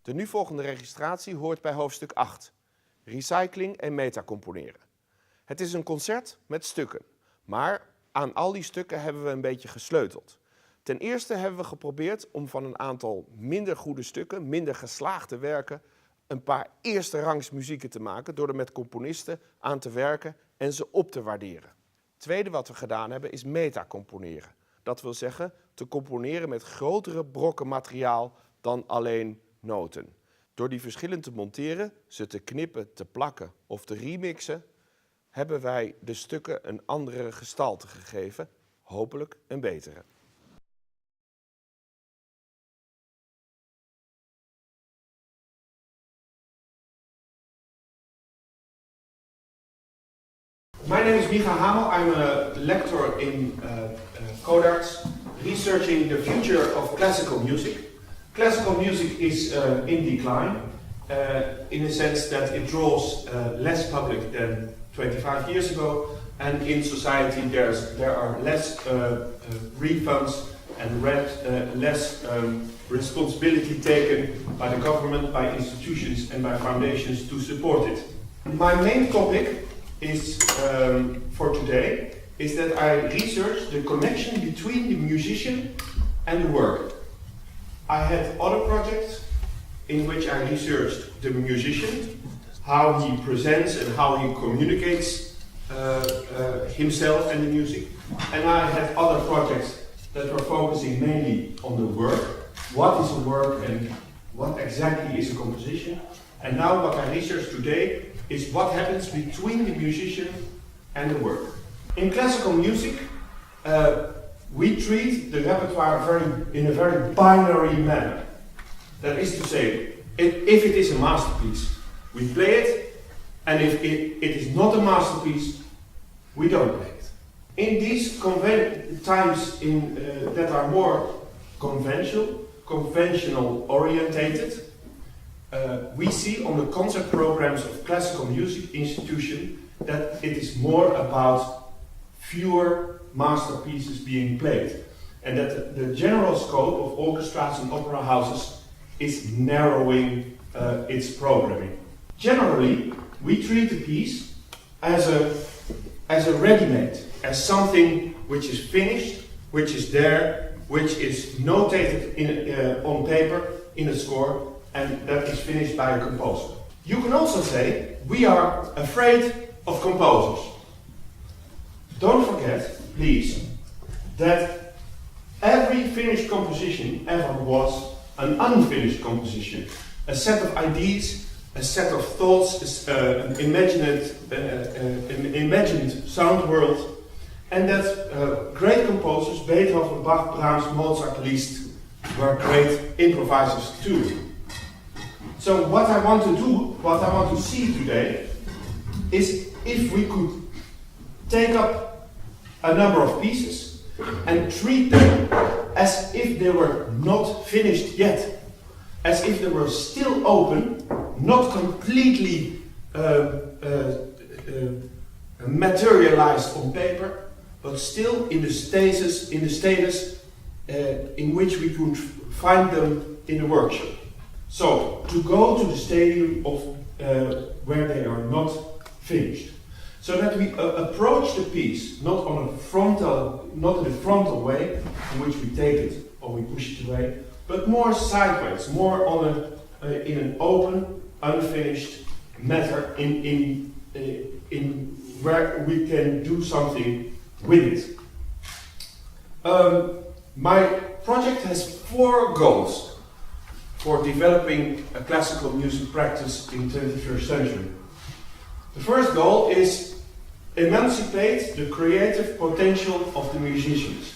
De nu volgende registratie hoort bij hoofdstuk 8. Recycling en metacomponeren. Het is een concert met stukken, maar aan al die stukken hebben we een beetje gesleuteld. Ten eerste hebben we geprobeerd om van een aantal minder goede stukken, minder geslaagde werken, een paar eerste rangs muzieken te maken door er met componisten aan te werken en ze op te waarderen. Het tweede wat we gedaan hebben is metacomponeren. Dat wil zeggen te componeren met grotere brokken materiaal dan alleen noten. Door die verschillen te monteren, ze te knippen, te plakken of te remixen, hebben wij de stukken een andere gestalte gegeven, hopelijk een betere. My name is Micha Hamel. I'm a lecturer in Codarts, researching the future of classical music. Classical music is in decline, in a sense that it draws less public than 25 years ago, and in society there are less refunds and less responsibility taken by the government, by institutions and by foundations to support it. My main topic is for today is that I research the connection between the musician and the work. I had other projects in which I researched the musician, how he presents and how he communicates himself and the music. And I had other projects that were focusing mainly on the work. What is a work and what exactly is a composition? And now what I research today is what happens between the musician and the work. In classical music, we treat the repertoire in a very binary manner. That is to say, if it is a masterpiece, we play it, and if it is not a masterpiece, we don't play it. In these times that are more conventional orientated, we see on the concert programs of classical music institution that it is more about fewer masterpieces being played, and that the general scope of orchestras and opera houses is narrowing its programming. Generally, we treat the piece as a ready-made, as something which is finished, which is there, which is notated on paper in a score, and that is finished by a composer. You can also say, we are afraid of composers. Don't forget, please, that every finished composition ever was an unfinished composition. A set of ideas, a set of thoughts, an imagined sound world, and that great composers, Beethoven, Bach, Brahms, Mozart, Liszt, were great improvisers too. So what I want to see today, is if we could take up a number of pieces and treat them as if they were not finished yet, as if they were still open, not completely materialized on paper, but still in the status in which we could find them in the workshop. So, to go to the stadium of where they are not finished. So that we approach the piece not in a frontal way, in which we take it or we push it away, but more sideways, more in an open, unfinished matter, in where we can do something with it. My project has 4 goals for developing a classical music practice in the 21st century. The first goal is emancipate the creative potential of the musicians.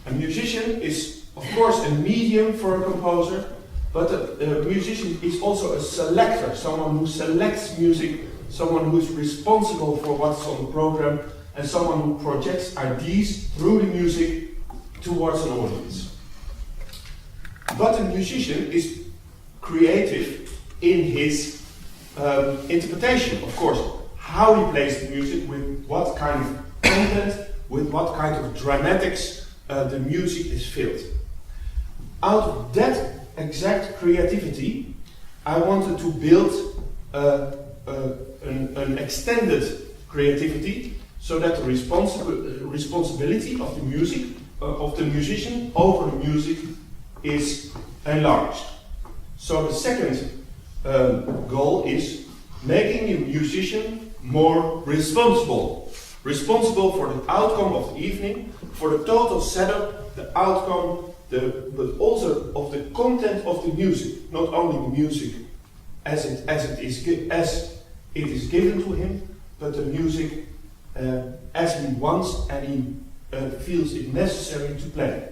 A musician is, of course, a medium for a composer, but a musician is also a selector, someone who selects music, someone who is responsible for what's on the program, and someone who projects ideas through the music towards an audience. But a musician is creative in his interpretation, of course. How he plays the music, with what kind of content, with what kind of dramatics the music is filled. Out of that exact creativity, I wanted to build an extended creativity so that the responsibility of the music, of the musician over the music is enlarged. So the second goal is making a musician more responsible. Responsible for the outcome of the evening, for the total setup, the outcome, but also of the content of the music. Not only the music as it is given to him, but the music as he wants and he feels it necessary to play.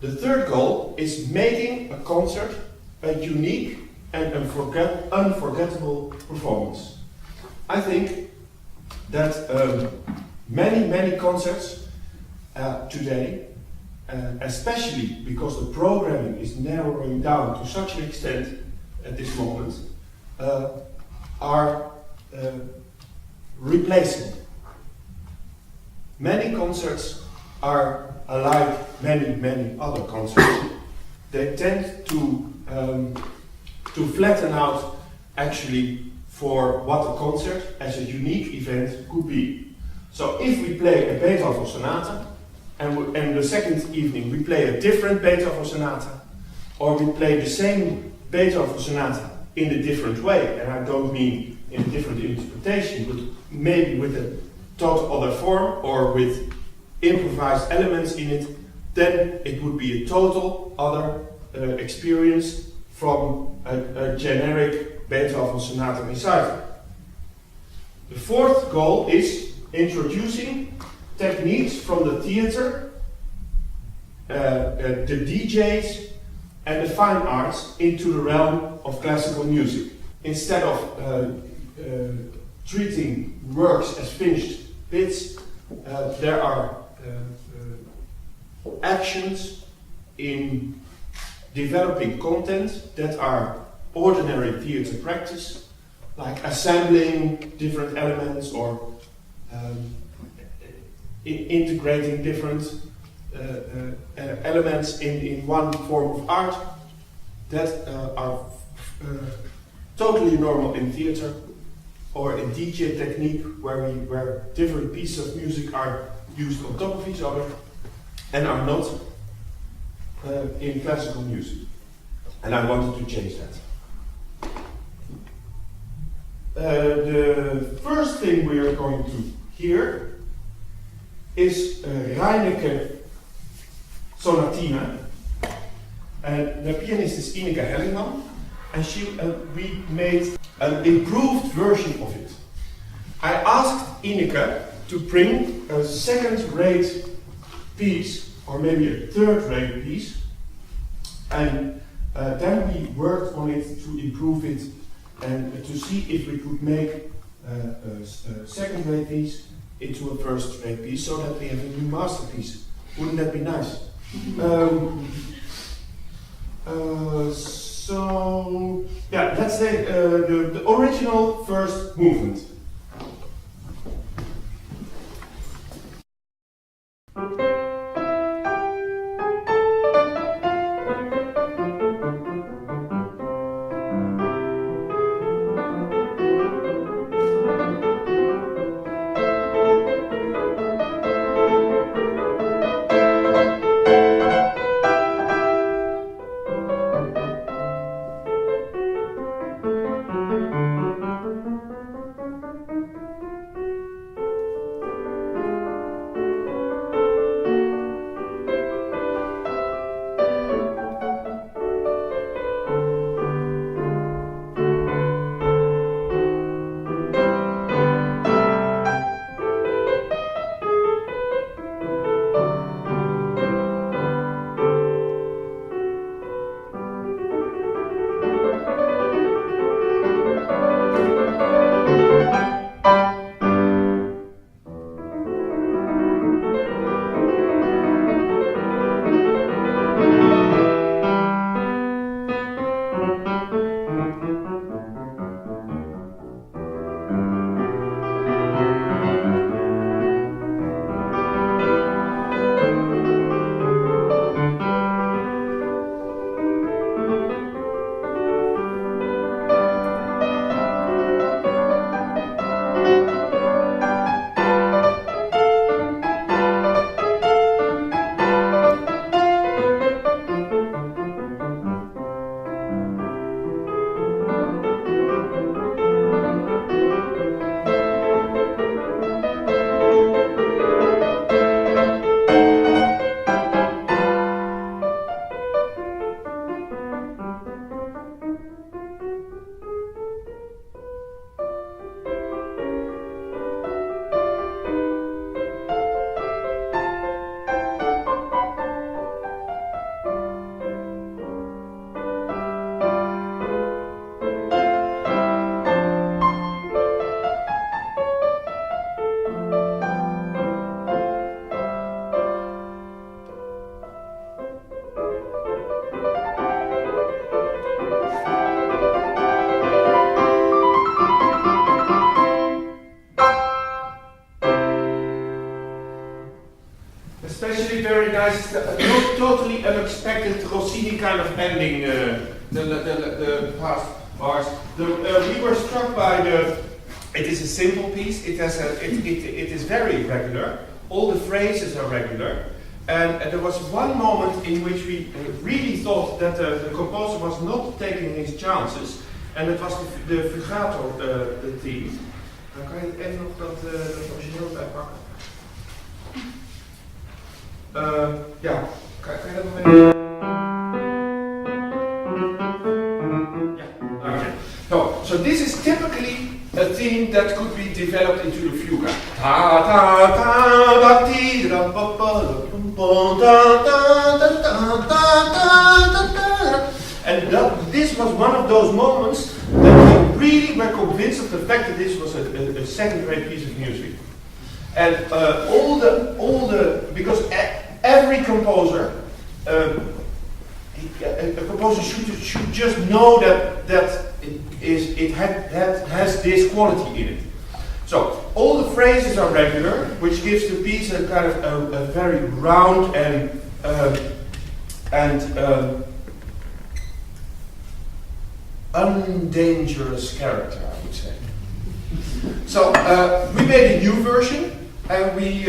The third goal is making a concert a unique and unforgettable performance. I think that many concerts today, especially because the programming is narrowing down to such an extent at this moment, are replacing. Many concerts are like many other concerts. They tend to flatten out actually for what a concert as a unique event could be. So if we play a Beethoven sonata, and the second evening we play a different Beethoven sonata, or we play the same Beethoven sonata in a different way, and I don't mean in a different interpretation, but maybe with a total other form or with improvised elements in it, then it would be a total other experience from a generic Beethoven sonata recital. The fourth goal is introducing techniques from the theater, the DJs, and the fine arts into the realm of classical music. Instead of treating works as finished bits, there are actions in developing content that are ordinary theater practice, like assembling different elements or integrating different elements in one form of art that are totally normal in theater, or in DJ technique where different pieces of music are used on top of each other and are not in classical music. And I wanted to change that. The first thing we are going to hear is Reineke Sonatina. And the pianist is Ineke Hellingman, and we made an improved version of it. I asked Ineke to bring a second-rate piece, or maybe a third-rate piece, and then we worked on it to improve it and to see if we could make a second-rate piece into a first-rate piece, so that we have a new masterpiece. Wouldn't that be nice? So yeah, let's say the original first movement. kind of ending the past bars. We were struck by it is a simple piece, it is very regular, all the phrases are regular, and there was one moment in which we really thought that the composer was not taking his chances, and it was the fugato theme. Dan kan je even nog dat origineel bijpakken. Ja, kan je dat nog even... Yeah, okay. So this is typically a theme that could be developed into the fuga. And this was one of those moments that we really were convinced of the fact that this was a second-rate piece of music. And because every composer, a composer should just know that it has this quality in it. So all the phrases are regular, which gives the piece a kind of a very round and undangerous character, I would say. So we made a new version, and we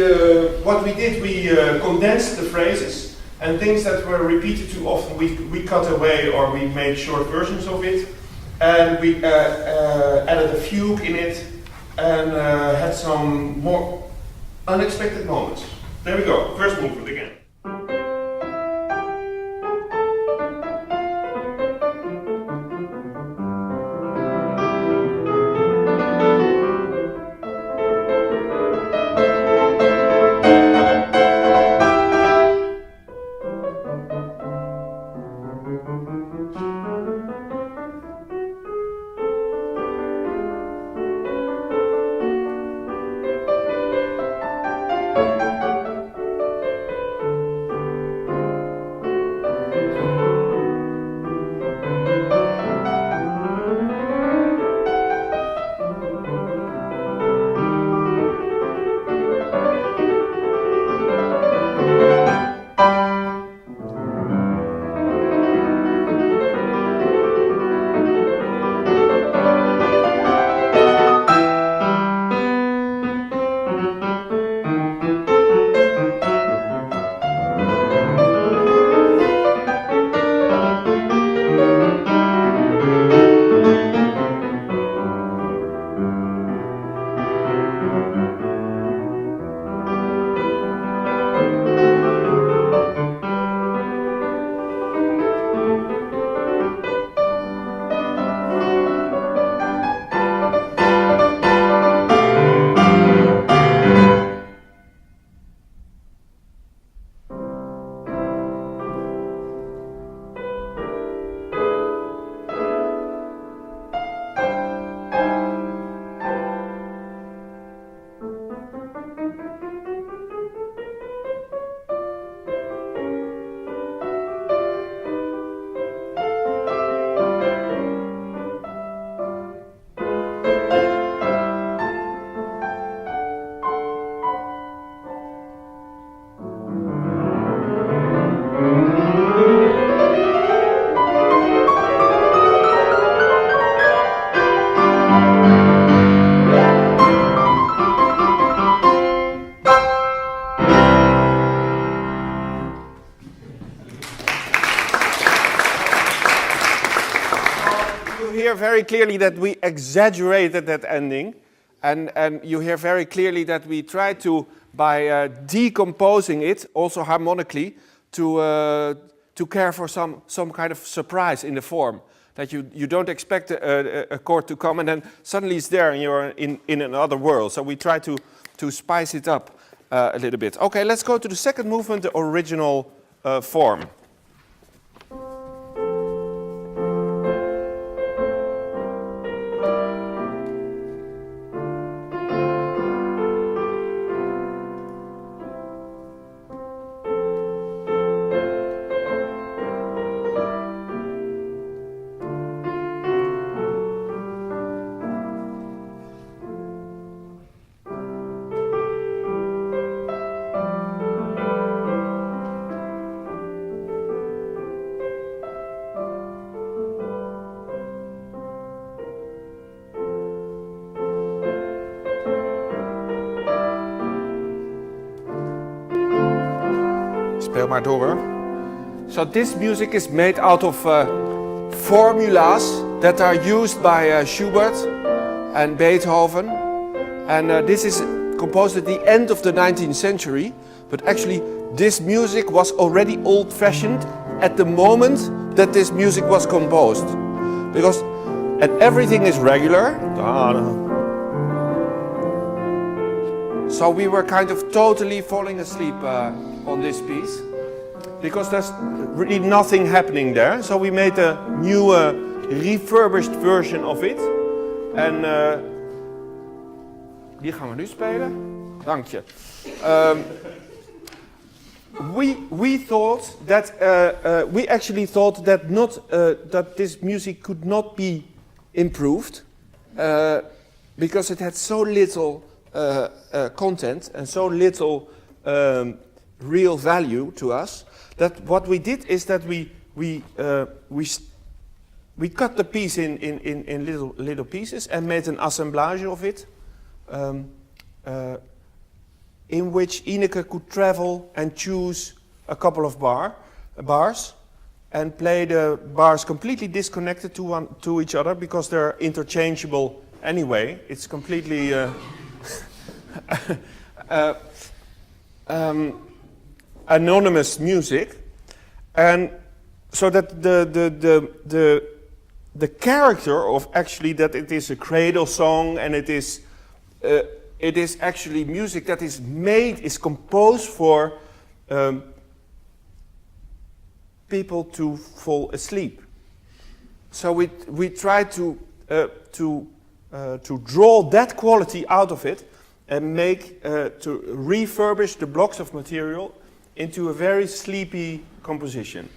condensed the phrases, and things that were repeated too often we cut away, or we made short versions of it, and we added a fugue in it, and had some more unexpected moments. There we go, first movement again. Very clearly that we exaggerated that ending, and you hear very clearly that we tried to, by decomposing it, also harmonically, to care for some kind of surprise in the form. That you don't expect a chord to come and then suddenly it's there and you're in another world. So we try to spice it up a little bit. Okay, let's go to the second movement, the original form. speel maar door hoor. So this music is made out of formulas that are used by Schubert and Beethoven. And this is composed at the end of the 19th century. But actually this music was already old-fashioned at the moment that this music was composed. And everything is regular. So we were kind of totally falling asleep on this piece. Because there's really nothing happening there. So we made a new refurbished version of it. En die gaan we nu spelen. Dank je. We thought that we actually thought that that this music could not be improved because it had so little content and so little real value to us. That what we did is that we cut the piece in little pieces and made an assemblage of it. In which Ineke could travel and choose a couple of bars and play the bars completely disconnected to each other because they're interchangeable anyway. It's completely anonymous music, and so that the character of actually that it is a cradle song and it is actually music that is composed for people to fall asleep. So we try to draw that quality out of it and to refurbish the blocks of material into a very sleepy composition.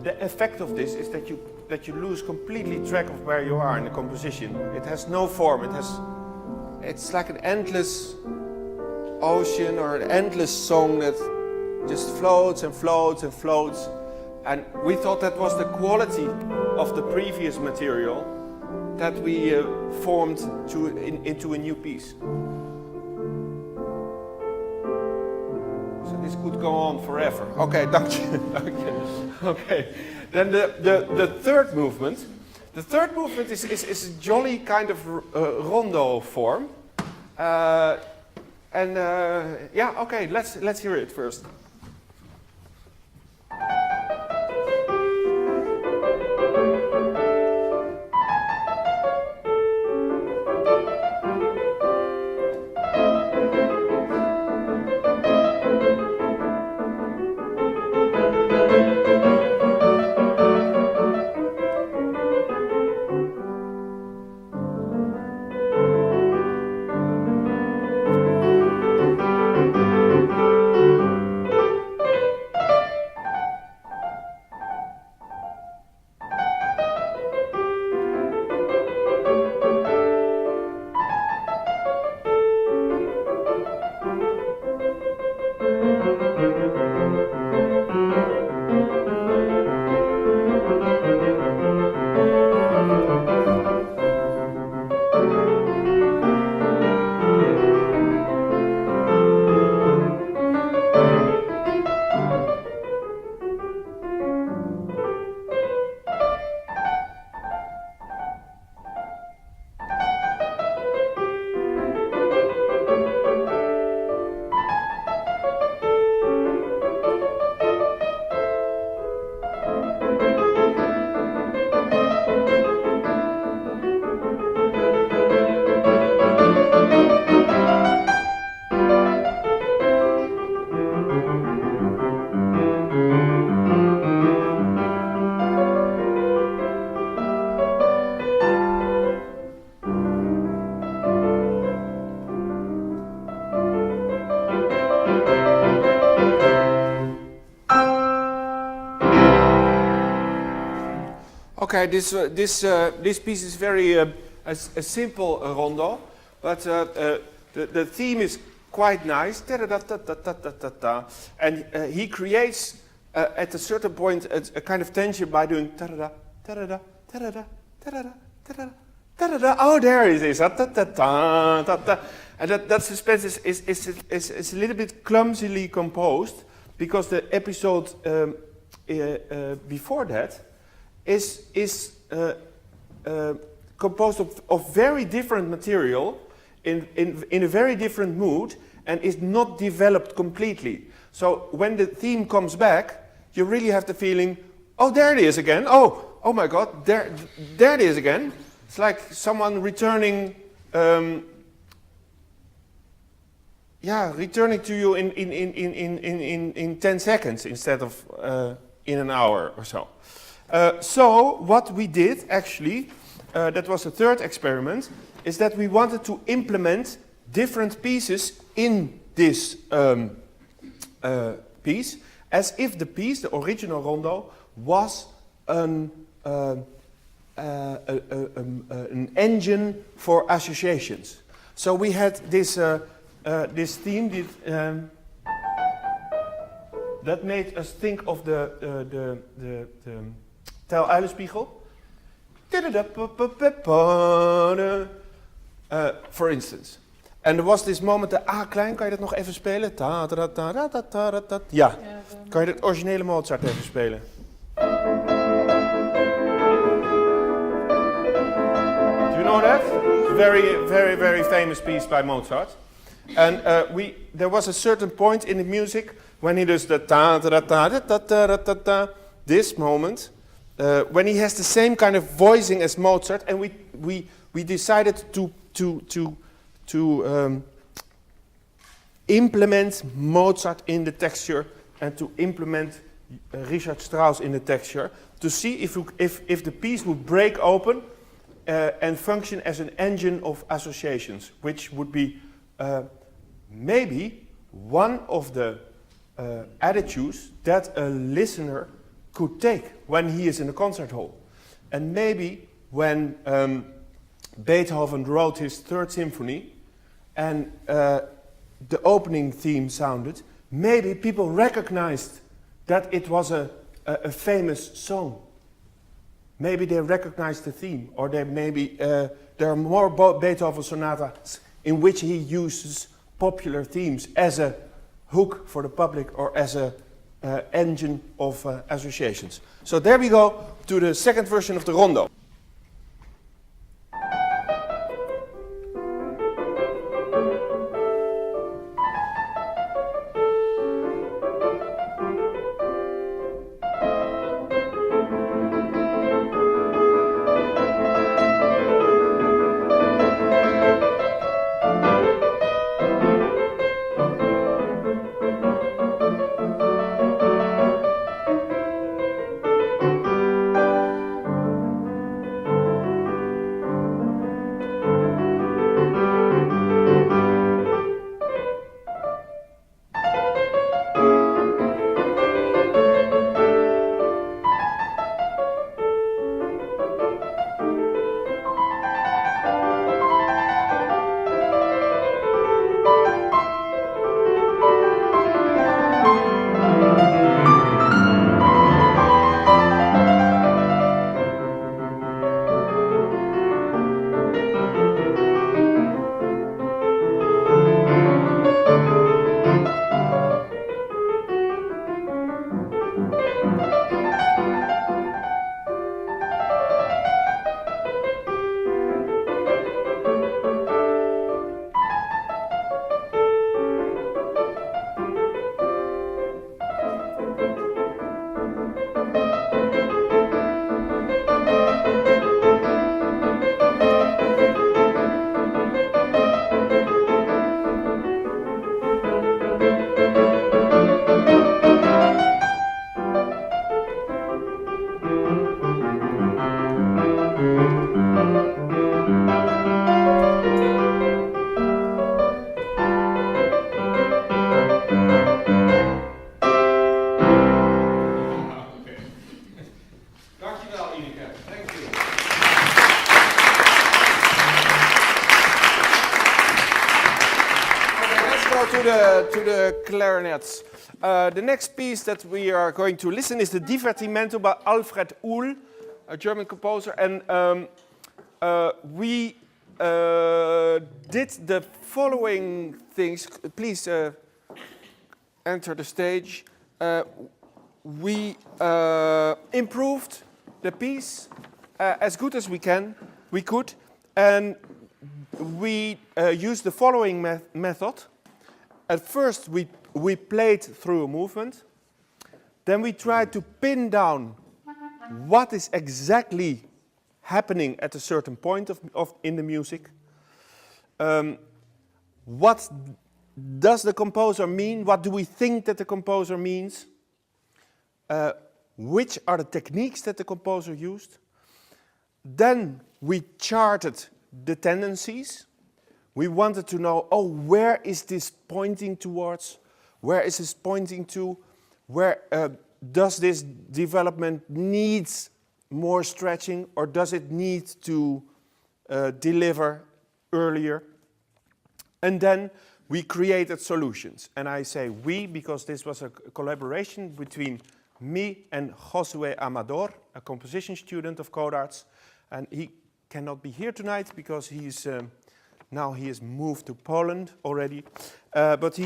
The effect of this is that you lose completely track of where you are in the composition. It has no form. It's like an endless ocean or an endless song that just floats and floats and floats. And we thought that was the quality of the previous material that we formed into a new piece. This could go on forever. Okay, thank you. Okay, then the third movement. The third movement is a jolly kind of rondo form. Yeah, okay, let's hear it first. Okay, this piece is very a simple rondo, but the theme is quite nice. Ta-da-da-ta-ta-ta-ta-ta. And he creates at a certain point a kind of tension by doing ta-da-da, ta-da-da, ta-da-da, ta-da-da, ta-da-da, ta-da-da. Oh, there it is. Ta-ta-ta-ta-ta. And that suspense is a little bit clumsily composed because the episode before that is composed of very different material in a very different mood and is not developed completely. So when the theme comes back, you really have the feeling, oh, there it is again. Oh my God, there it is again. It's like someone returning, returning to you in 10 seconds instead of in an hour or so. So what we did actually, that was the third experiment, is that we wanted to implement different pieces in this piece, as if the piece, the original rondo, was an engine for associations. So we had this theme that made us think of the Tel Uilenspiegel. For instance. En er was this moment, de A-klein, kan je dat nog even spelen? Ja, kan je het originele Mozart even spelen? Do you know that? Very, very, very famous piece by Mozart. And there was a certain point in the music when he does the this moment, when he has the same kind of voicing as Mozart, and we decided to implement Mozart in the texture and to implement Richard Strauss in the texture to see if the piece would break open and function as an engine of associations, which would be maybe one of the attitudes that a listener could take when he is in a concert hall. And maybe when Beethoven wrote his Third Symphony and the opening theme sounded, maybe people recognized that it was a famous song. Maybe they recognized the theme, or there are more Beethoven sonatas in which he uses popular themes as a hook for the public or as a engine of associations. So there we go to the second version of the rondo. clarinets. The next piece that we are going to listen is the Divertimento by Alfred Uhl, a German composer. And we did the following things. Please enter the stage. We improved the piece as good as we could, and we used the following method. At first, we played through a movement. Then we tried to pin down what is exactly happening at a certain point in the music. What does the composer mean? What do we think that the composer means? Which are the techniques that the composer used? Then we charted the tendencies. We wanted to know, where is this pointing towards? Where is this pointing to? Where does this development needs more stretching, or does it need to deliver earlier? And then we created solutions. And I say we because this was a collaboration between me and Josué Amador, a composition student of Codarts. And he cannot be here tonight because he's now he has moved to Poland already. But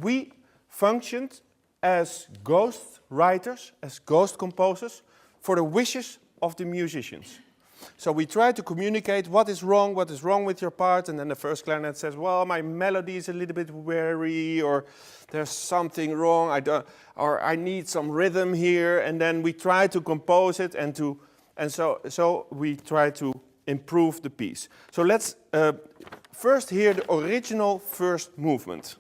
we functioned as ghost writers, as ghost composers, for the wishes of the musicians. So we try to communicate what is wrong with your part, and then the first clarinet says, well, my melody is a little bit weary, or there's something wrong, or I need some rhythm here, and then we try to compose it, and so we try to improve the piece. So let's first hear the original first movement.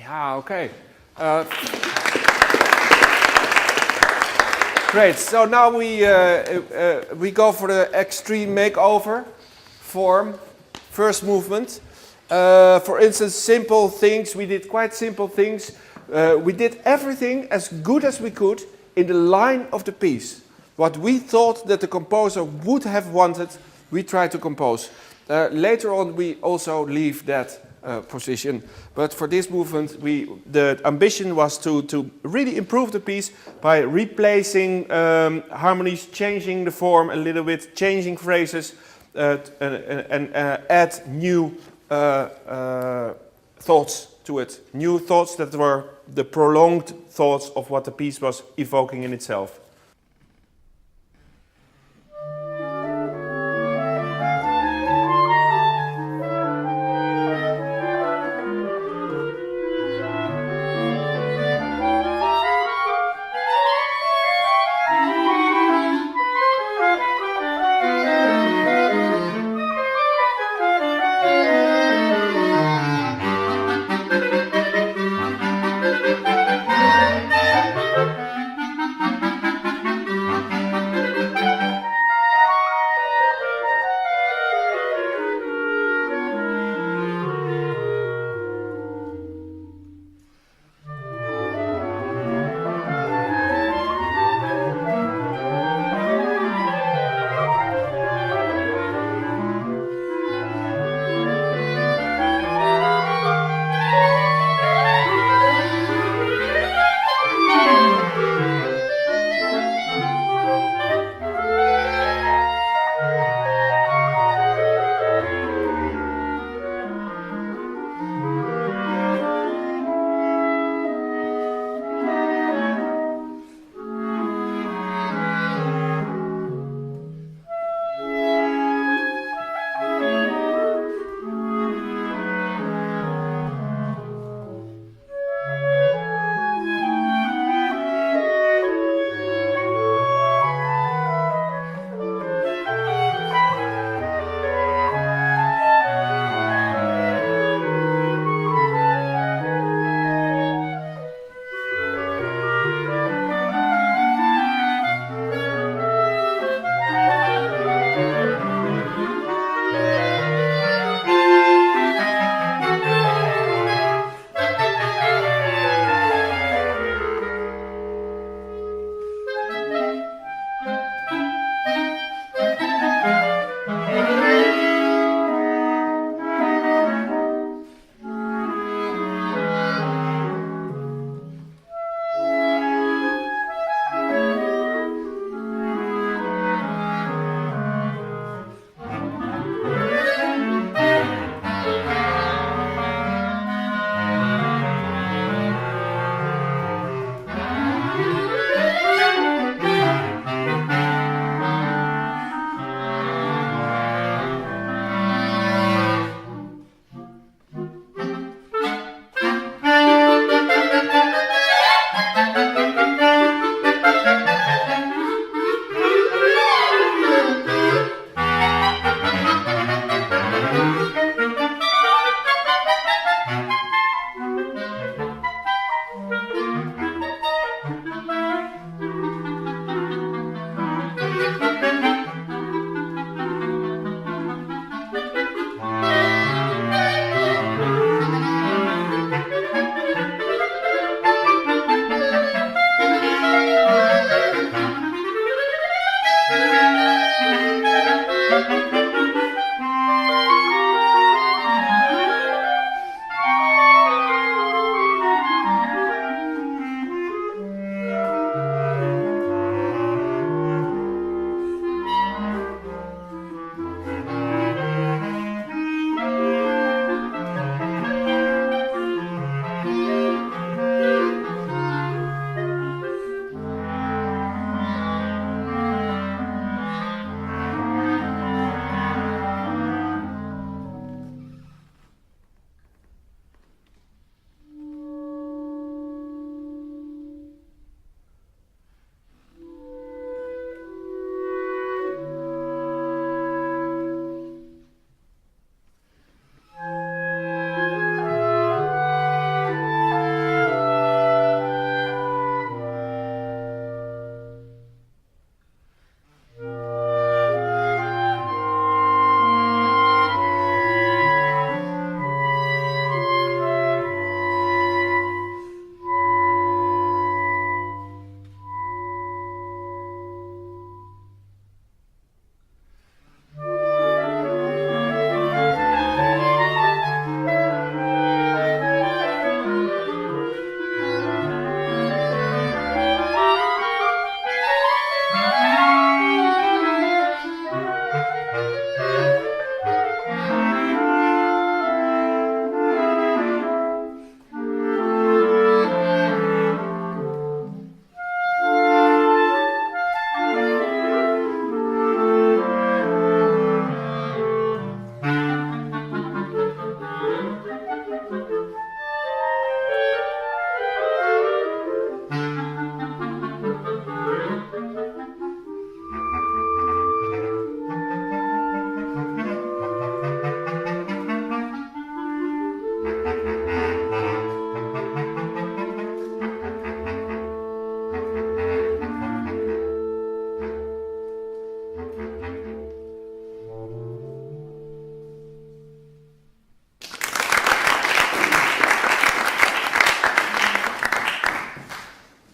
Yeah, okay. Great. So now we go for the extreme makeover form, first movement. For instance, simple things. We did quite simple things. We did everything as good as we could in the line of the piece. What we thought that the composer would have wanted, we tried to compose. Later on, we also leave that position. But for this movement, the ambition was to really improve the piece by replacing harmonies, changing the form a little bit, changing phrases, and add new thoughts to it. New thoughts that were the prolonged thoughts of what the piece was evoking in itself.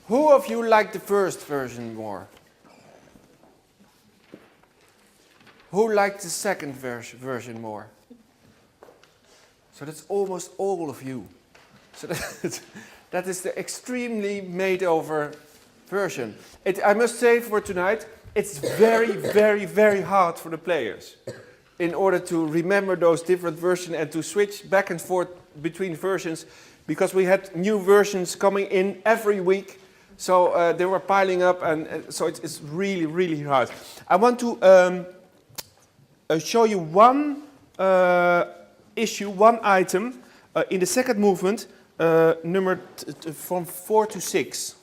Who of you liked the first version more? Who liked the second version more? So that's almost all of you. So that is the extremely made over version. I must say for tonight, it's very, very, very hard for the players in order to remember those different versions and to switch back and forth between versions, because we had new versions coming in every week. So they were piling up, and so it's really, really hard. I want to show you one issue, one item in the second movement, number from 4 to 6.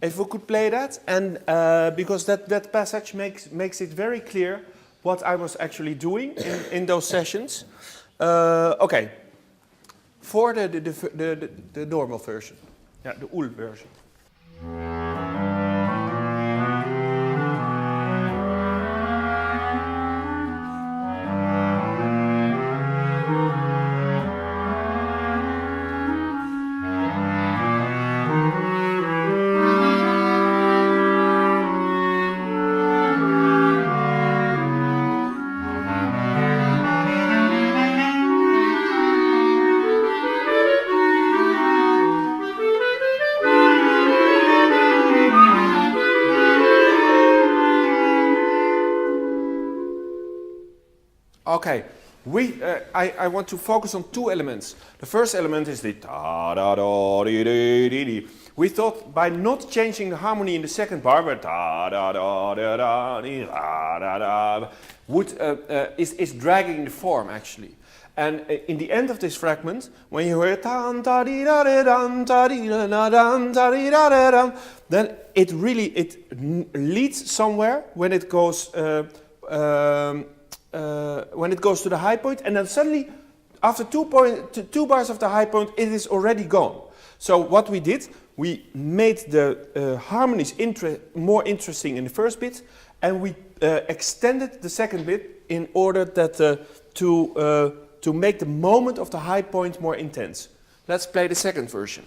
If we could play that, and because that passage makes it very clear what I was actually doing in those sessions. Okay, for the normal version, yeah, the Ul version. Okay, I want to focus on two elements. The first element is the ta-da-da-dee-dee-dee-dee. We thought by not changing the harmony in the second bar, but ta-da-da-da-da-dee-da-da-da, is dragging the form actually. And in the end of this fragment, when you hear then it leads somewhere when it goes to the high point, and then suddenly, after two bars of the high point, it is already gone. So what we did, we made the harmonies more interesting in the first bit, and we extended the second bit in order that to make the moment of the high point more intense. Let's play the second version.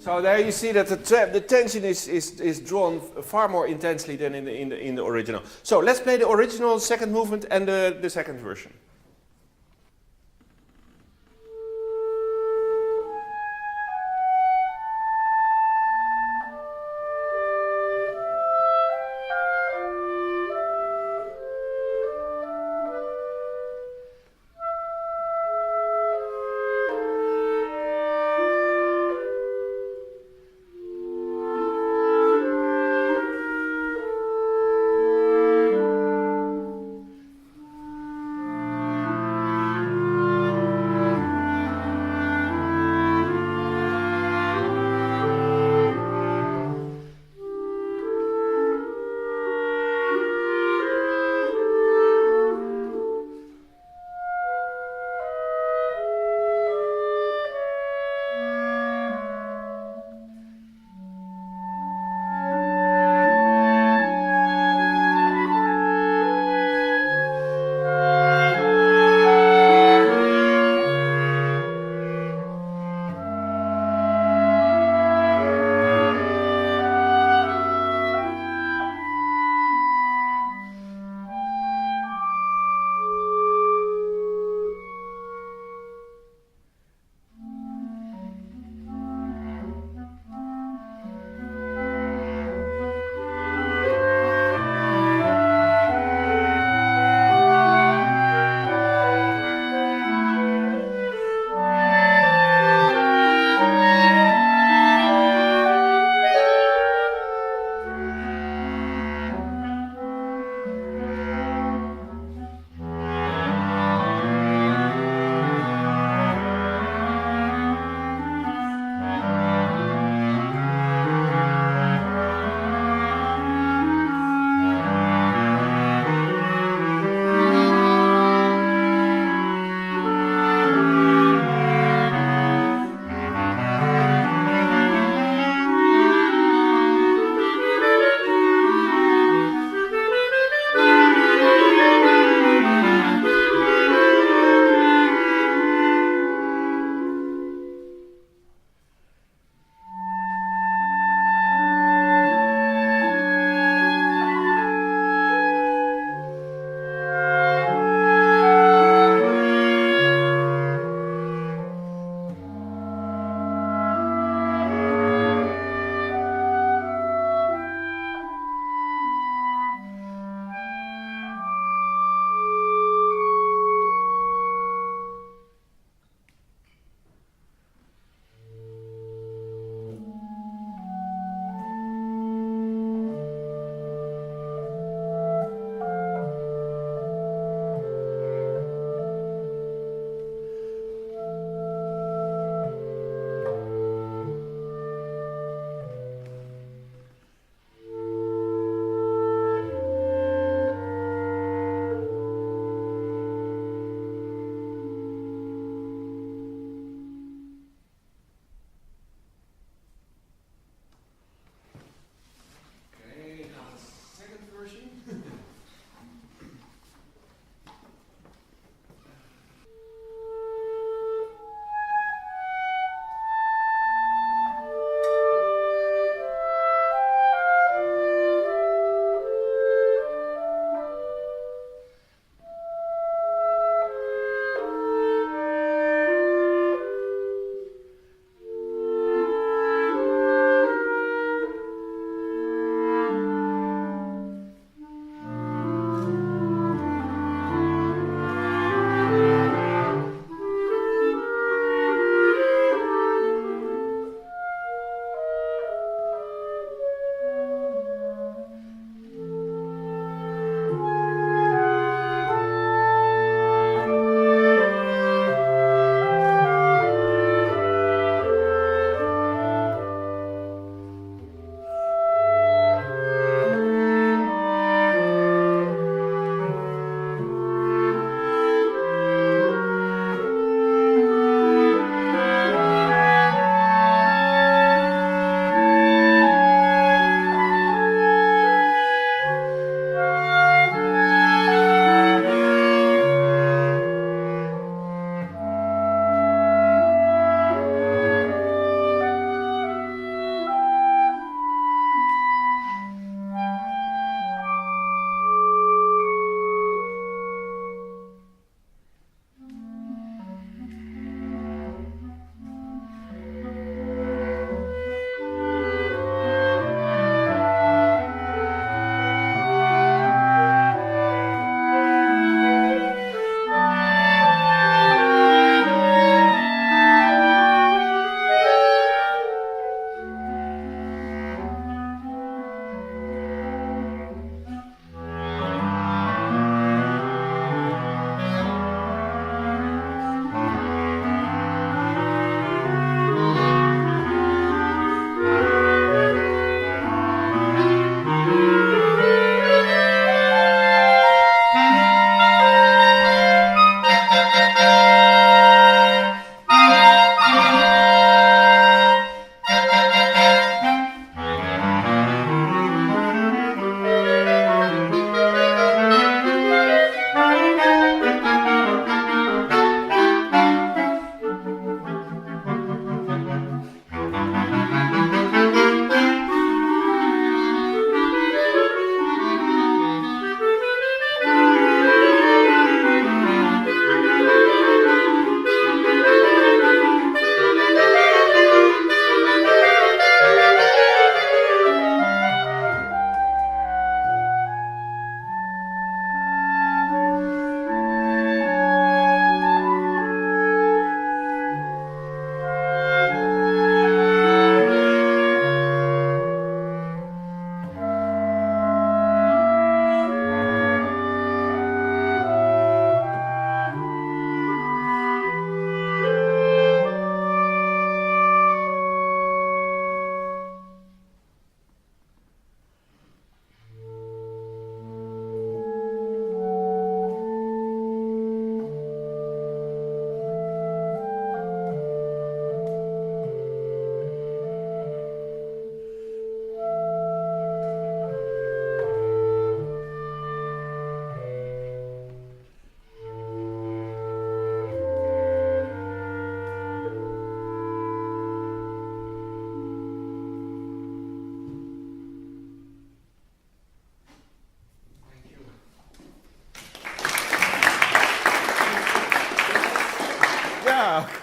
So there you see that the tension is drawn far more intensely than in the original. So let's play the original second movement and the second version.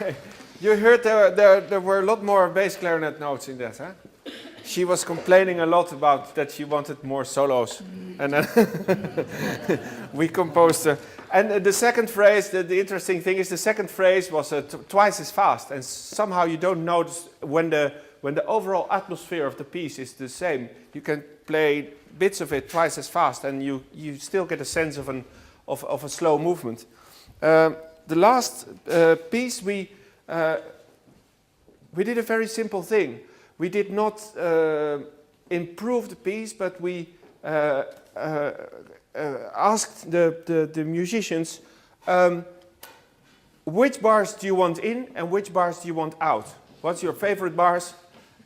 Okay. You heard there were a lot more bass clarinet notes in that, huh? She was complaining a lot about that she wanted more solos. And then we composed. And the second phrase, the interesting thing is the second phrase was twice as fast. And somehow you don't notice when the overall atmosphere of the piece is the same. You can play bits of it twice as fast and you still get a sense of a slow movement. The last piece we did a very simple thing. We did not improve the piece, but we asked the musicians, which bars do you want in and which bars do you want out? What's your favorite bars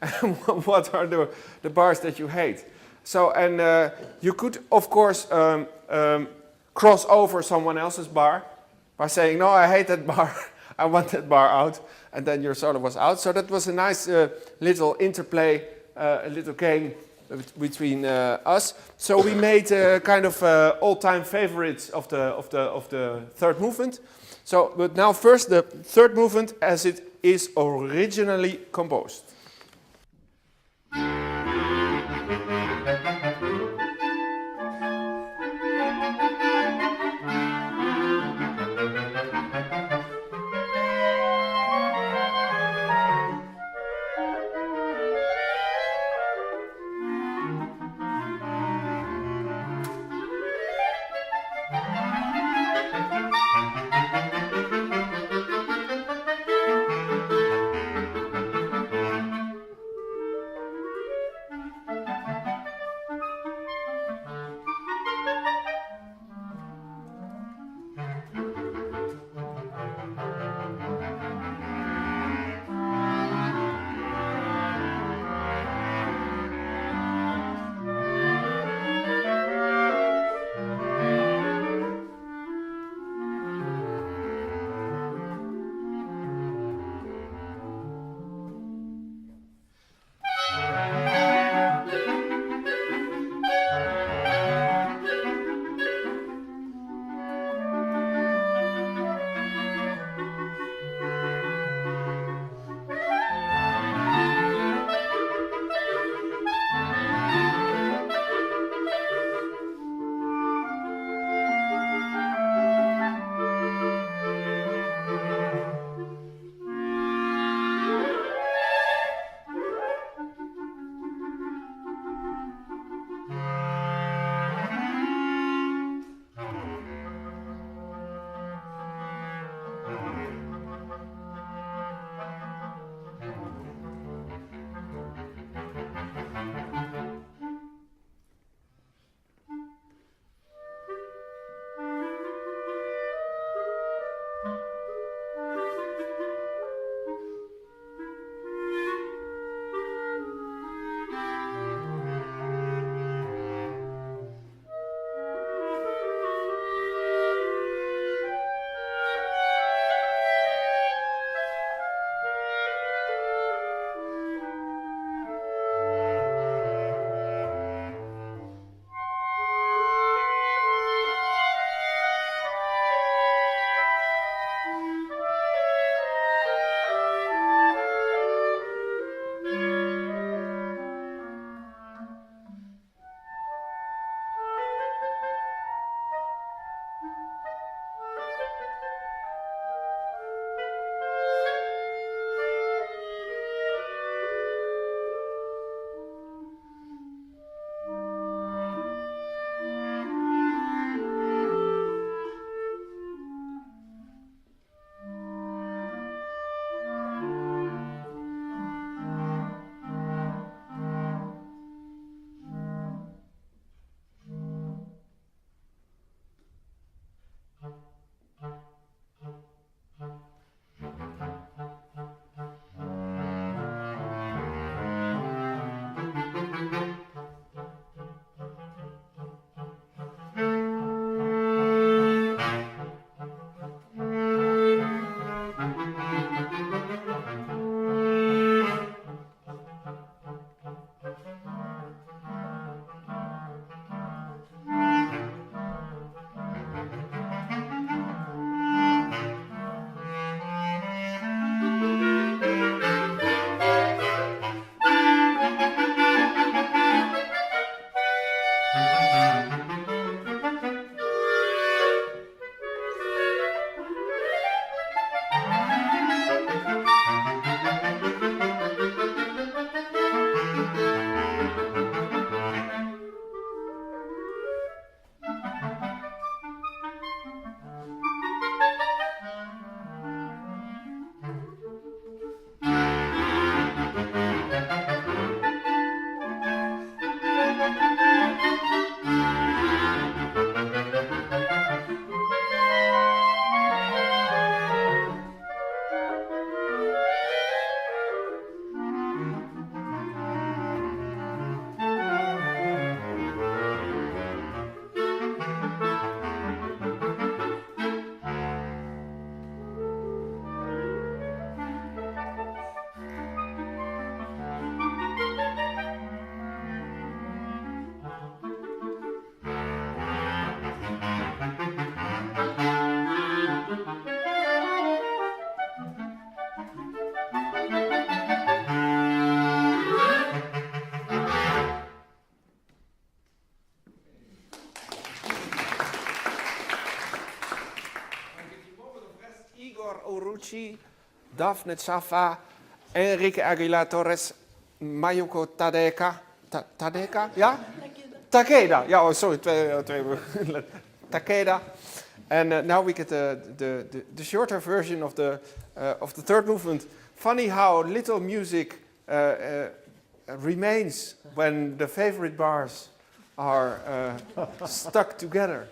and what are the bars that you hate? So, and you could, of course, cross over someone else's bar by saying, no, I hate that bar, I want that bar out, and then your solo was out. So that was a nice little interplay, a little game between us. So we made kind of all-time favorites of the third movement. So, but now first the third movement as it is originally composed. Uruchi, Daphne Safa, Enrique Aguilar Torres, Mayuko Tadeka. Tadeka? Ja? Takeda. Ja, oh, sorry. Takeda. And now we get the shorter version of the third movement. Funny how little music remains when the favorite bars are stuck together.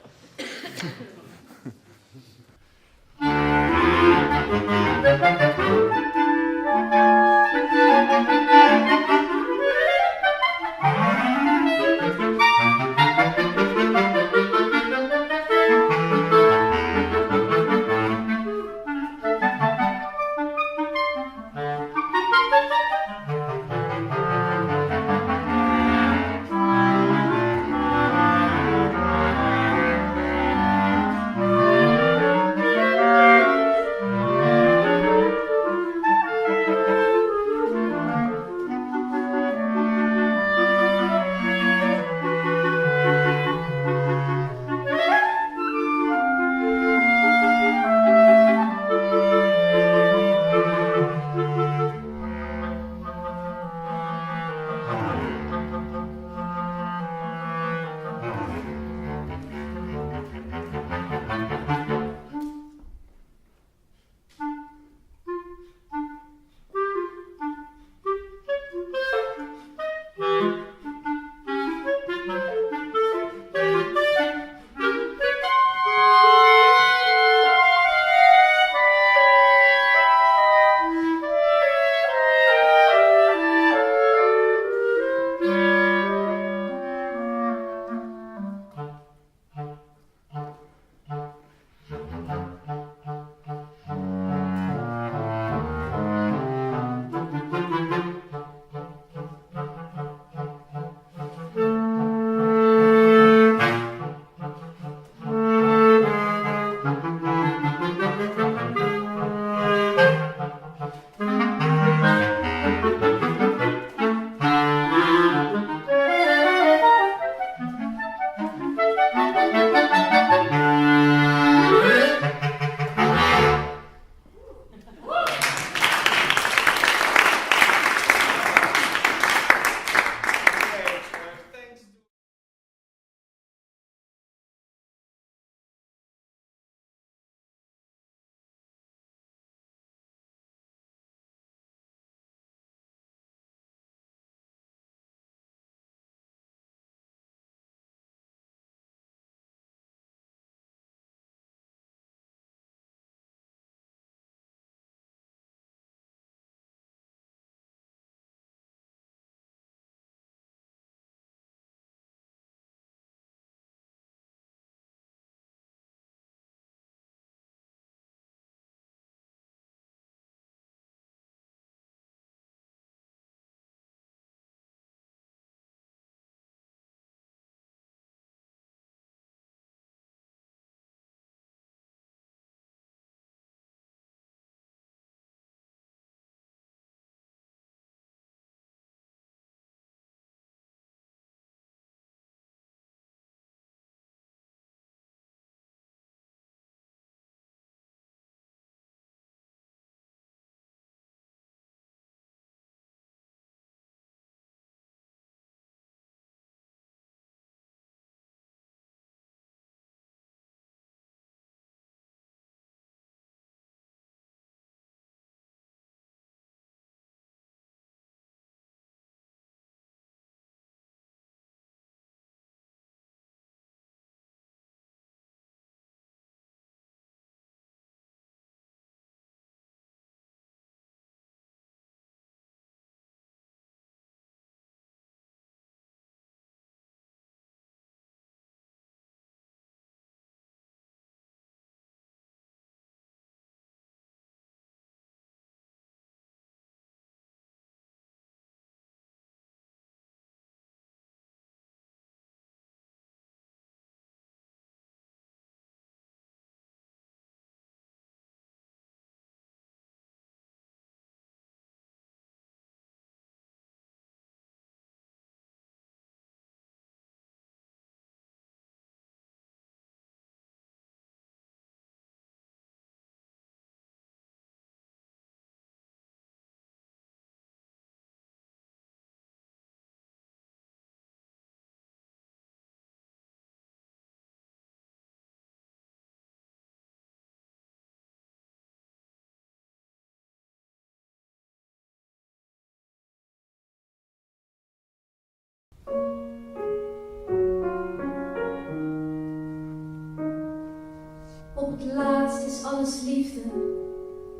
is alles liefde.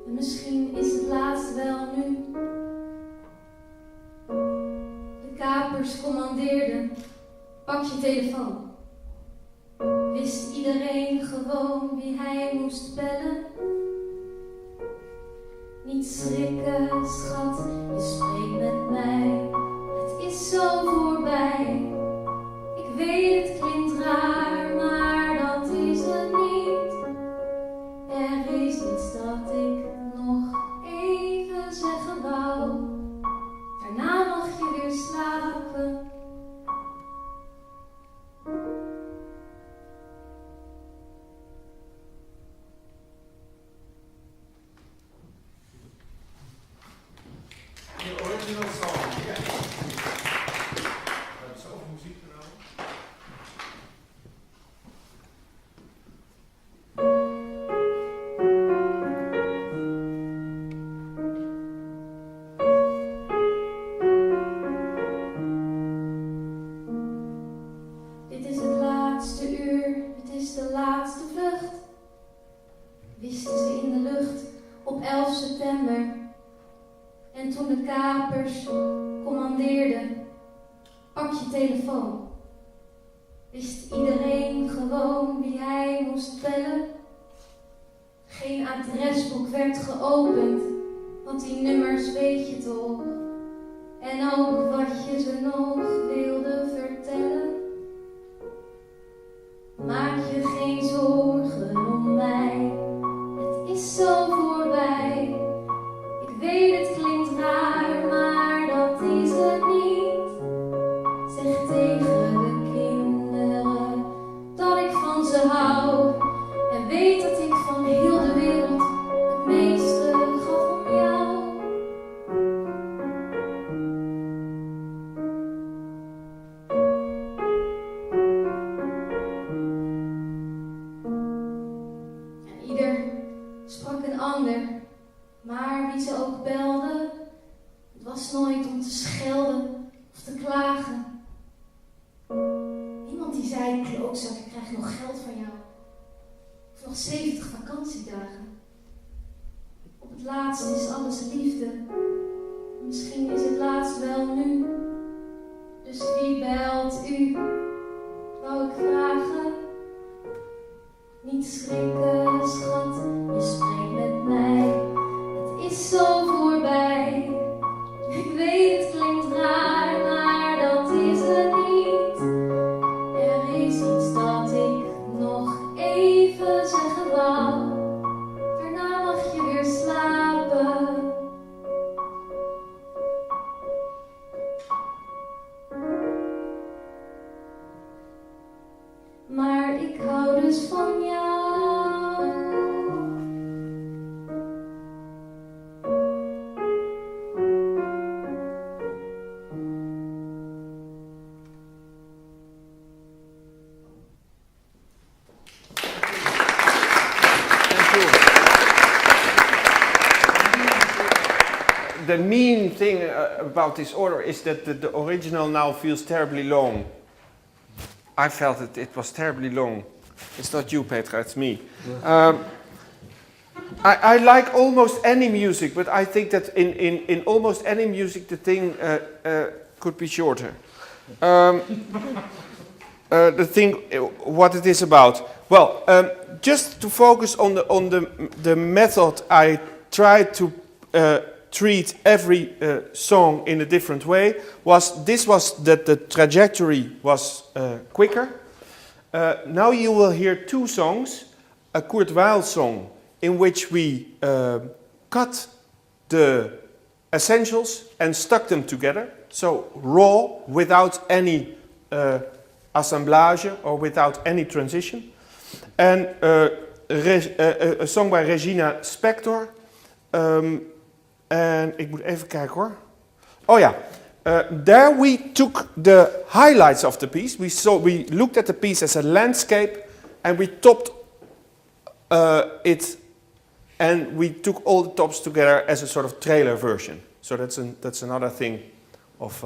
En misschien is het laatst wel nu. De kapers commandeerden, pak je telefoon. Wist iedereen gewoon wie hij moest bellen? Niet schrikken, schat, je spreekt met mij. Het is zo voorbij. Ik weet het klinkt raar, maar dat is het niet. Er is iets dat ik nog even zeggen wou. Daarna mag je weer slapen. The original song, yes. We hebben zoveel muziek genomen. Dit is het laatste uur, het is de laatste vlucht. Wisten ze in de lucht op 11 september. En toen de kapers commandeerden, pak je telefoon. Wist iedereen gewoon wie hij moest bellen? Geen adresboek werd geopend, want die nummers weet je toch. En ook wat je ze nog wilde vertellen. Maak je geen zorgen om mij, het is zo voorbij. Ik weet het klinkt raar, maar dat is het niet. Zeg tegen de kinderen dat ik van ze hou. En weet dat ik van heel de wereld het meeste gaf om jou. En ieder sprak een ander. Maar wie ze ook belde, het was nooit om te schelden of te klagen. Niemand die zei, klootzak, ik krijg nog geld van jou. Of nog 70 vakantiedagen. Op het laatst is alles liefde. Misschien is het laatst wel nu. Dus wie belt u? Wou ik vragen. Niet schrikken, schat, je spreekt met mij. Het is zo voorbij. Ik weet het klinkt raar, maar dat is het niet. Er is iets dat ik nog even zeggen wou. Daarna mag je weer slapen. Maar ik hou dus van jou. The mean thing about this order is that the original now feels terribly long. I felt it was terribly long. It's not you, Petra, it's me. I like almost any music, but I think that in almost any music the thing could be shorter. The thing, what it is about. Well, just to focus on the method, I tried to treat every song in a different way. This was that the trajectory was quicker. Now you will hear two songs, a Kurt Weill song in which we cut the essentials and stuck them together, so raw, without any assemblage or without any transition. And a song by Regina Spektor. En ik moet even kijken hoor. Oh ja. There we took the highlights of the piece. We looked at the piece as a landscape and we topped it, and we took all the tops together as a sort of trailer version. So that's another thing of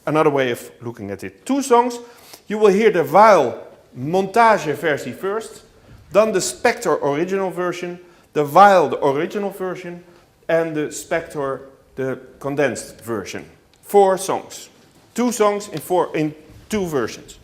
another way of looking at it. Two songs. You will hear the Weill montage versie first, then the Spektor original version, the Vial, the original version, and the Spector, the condensed version. 4 songs. 2 songs in 2 versions.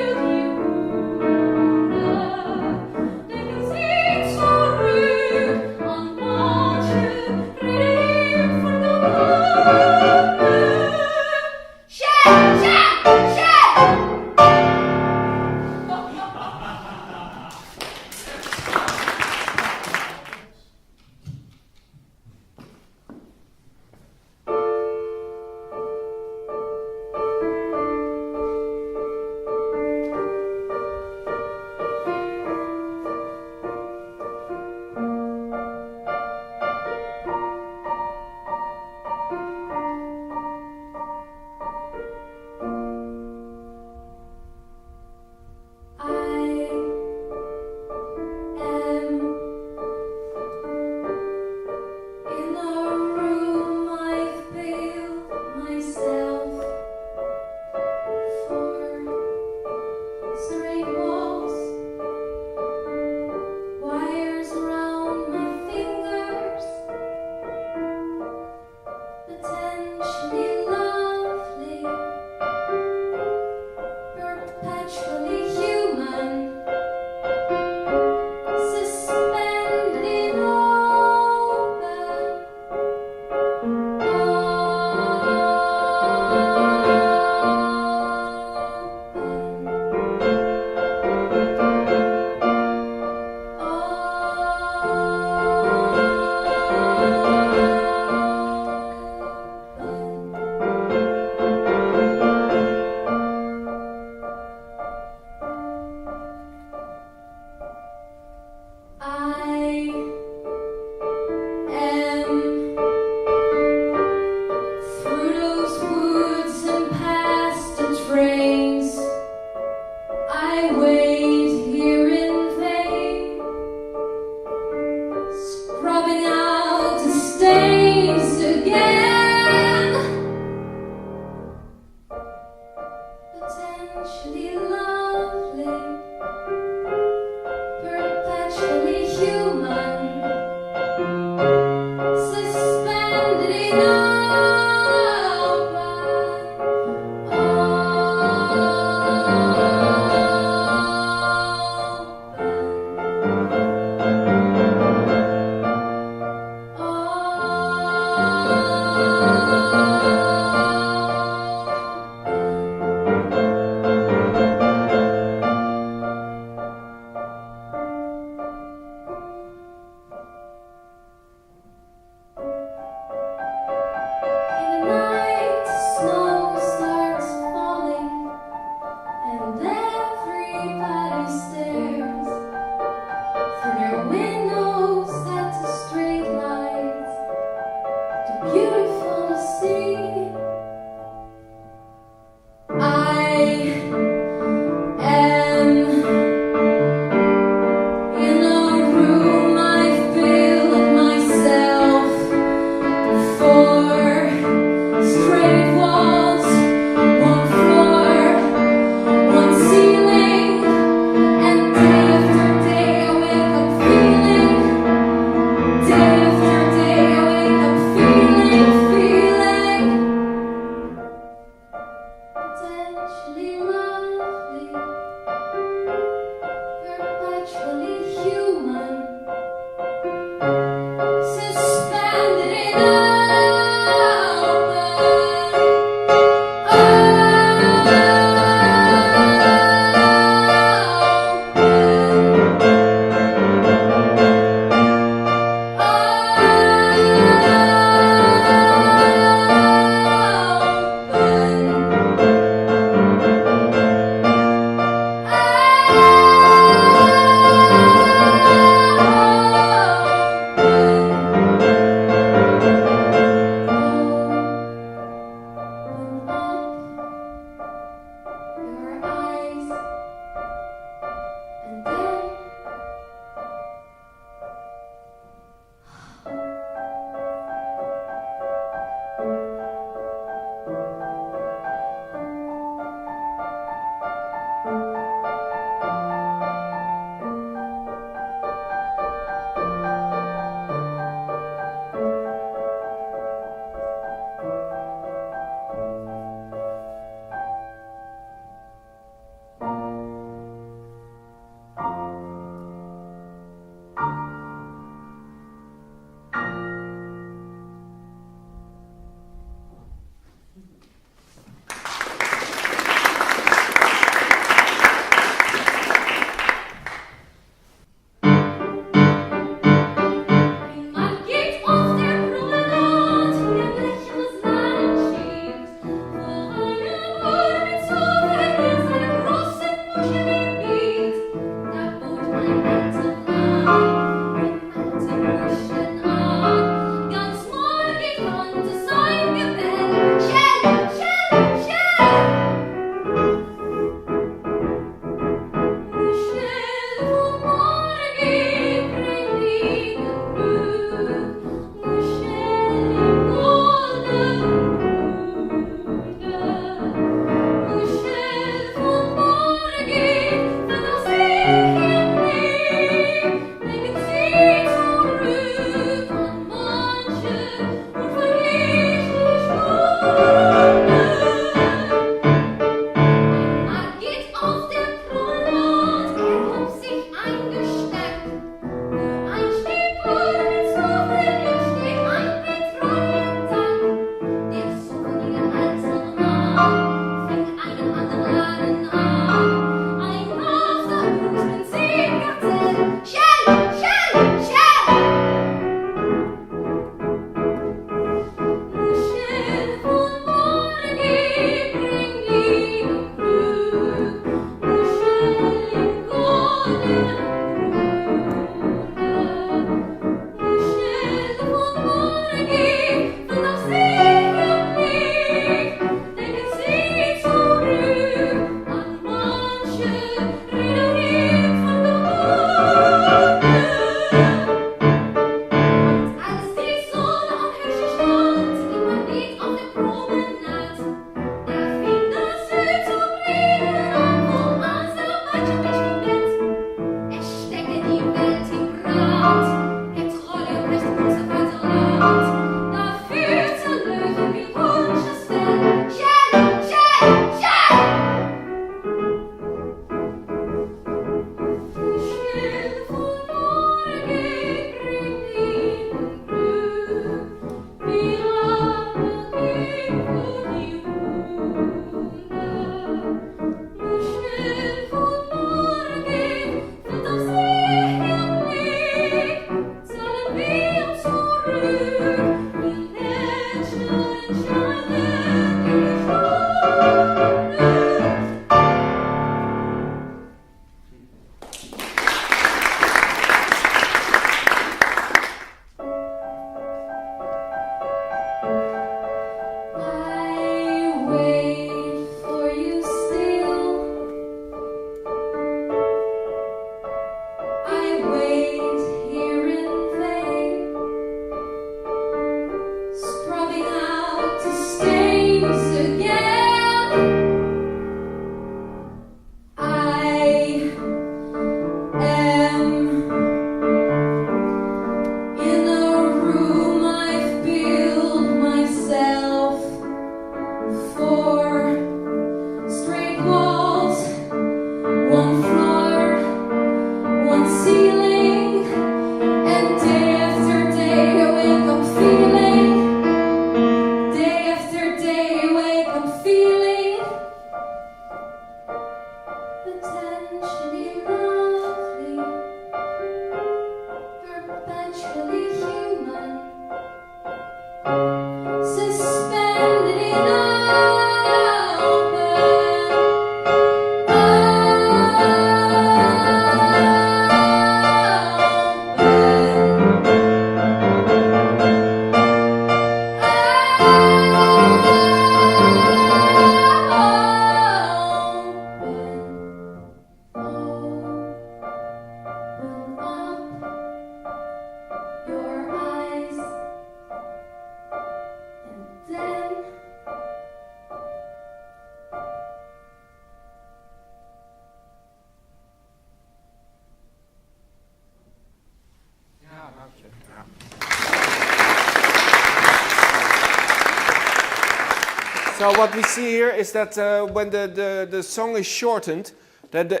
So what we see here is that when the song is shortened, that the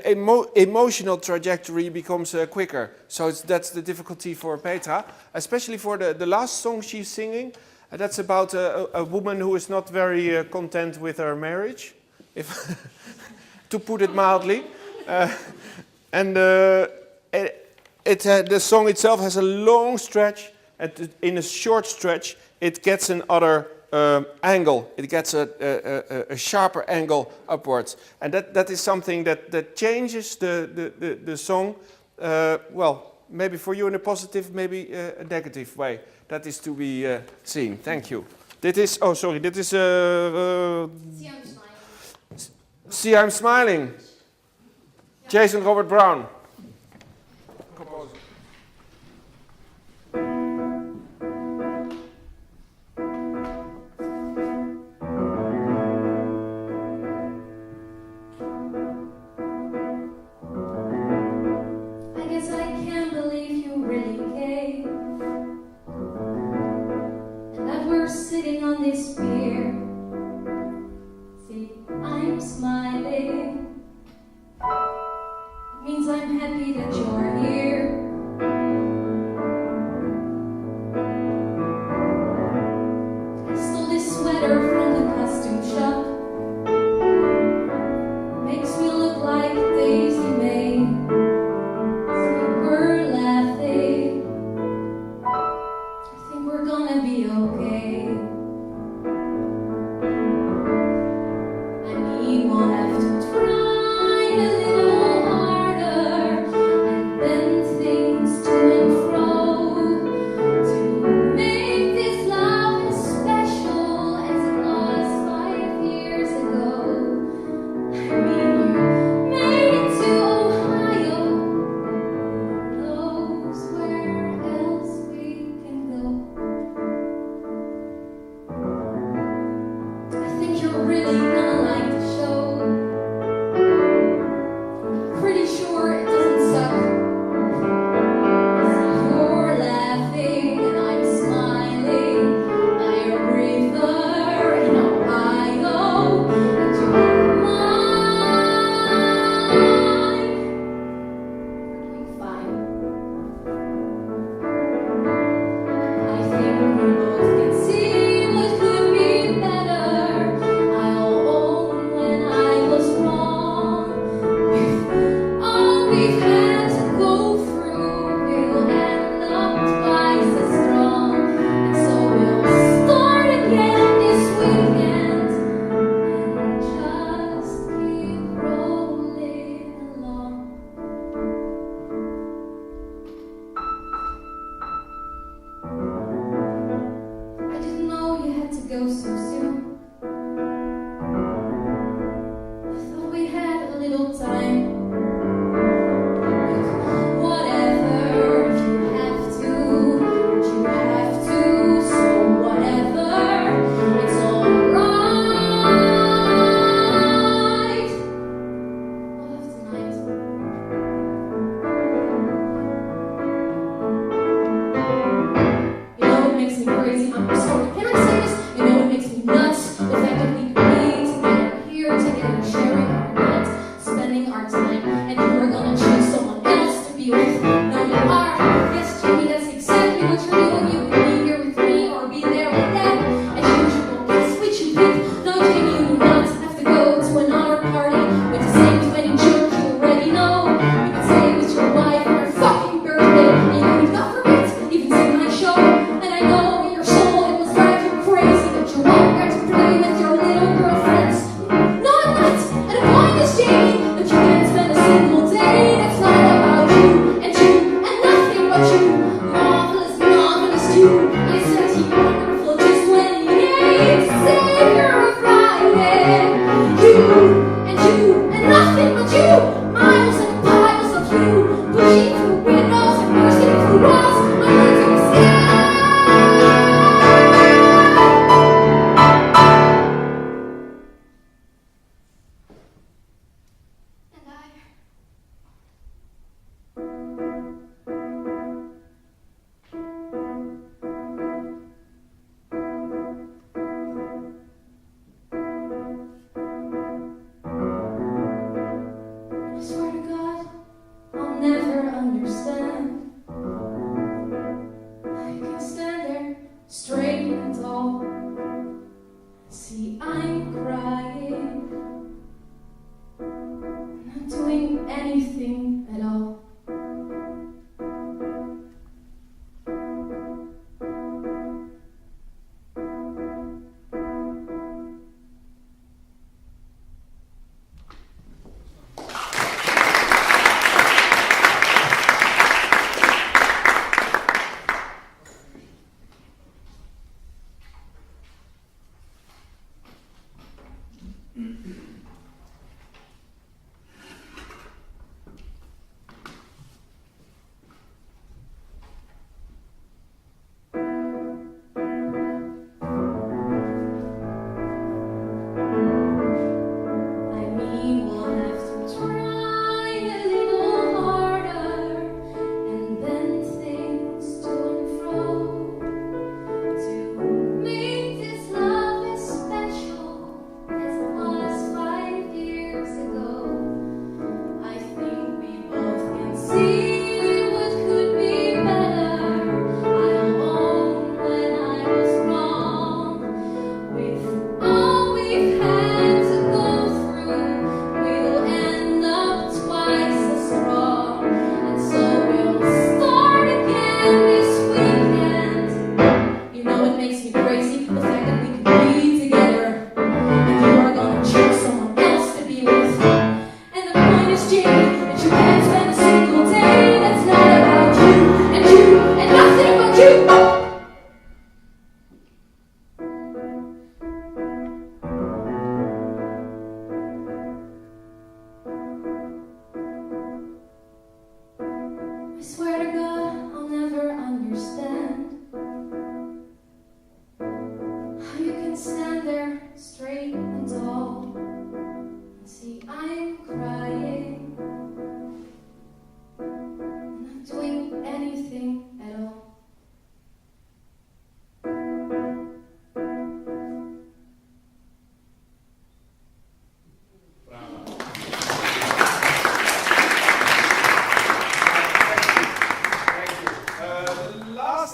emotional trajectory becomes quicker. So that's the difficulty for Petra, especially for the last song she's singing. That's about a woman who is not very content with her marriage, if to put it mildly. The song itself has a long stretch, and in a short stretch, it gets another angle. It gets a sharper angle upwards, and that is something that changes the song. Well, maybe for you in a positive, maybe a negative way. That is to be seen. Thank you. Dit is. Oh, sorry. Dit is. See, I'm smiling. See, I'm Smiling. Jason Robert Brown. Composer. I guess I can't believe you really came, and that we're sitting on this pier. See, I'm smiling. It means I'm happy that you're here. I stole this sweater from the costume shop. Makes me look like Daisy May. See, we're laughing. I think we're gonna be okay. I mean, we'll have to try a little harder and bend things to and fro to make this love as special as it was 5 years ago. I mean, you made it to Ohio. Who knows where else we can go? I think you're really gonna like the show. Pretty sure it doesn't suck. You're laughing and I'm smiling by a river in Ohio, and you're mine. We're doing fine. I think we both can see what could be better. I'll own when I was wrong. With all we've had to go through, we'll end up twice as strong. And so we'll start again this weekend and just keep rolling along. I didn't know you had to go so soon. I thought we had a little time. Look, whatever, if you have to, but you have to, so whatever, it's alright. I'll have tonight. You know what makes me crazy? I'm sorry, can I say this? You know what makes me nuts? The fact that we need together here together, sharing our night, spending our time, and you are gonna choose someone else to be with. No, you are. Yes, Jamie, that's exactly what you're doing. You can be here with me or be there with them. As usual, guess which you pick. No, Jamie, you do not have to go to another party with the same 20 jerk you already know. You can stay with your wife on her fucking birthday, and you could, God forbid, even sing my show. And I know in your soul it must drive you crazy that you won't get to play with your little girlfriends. No, I'm not. And the point is, Jamie, that you can't spend a single day that's not about you and nothing but you. Marvelous, marvelous you. I said you wonderful just when you need to save your Friday. You and nothing but you. Miles and piles of you. Pushing through windows and bursting through walls. Only to escape. And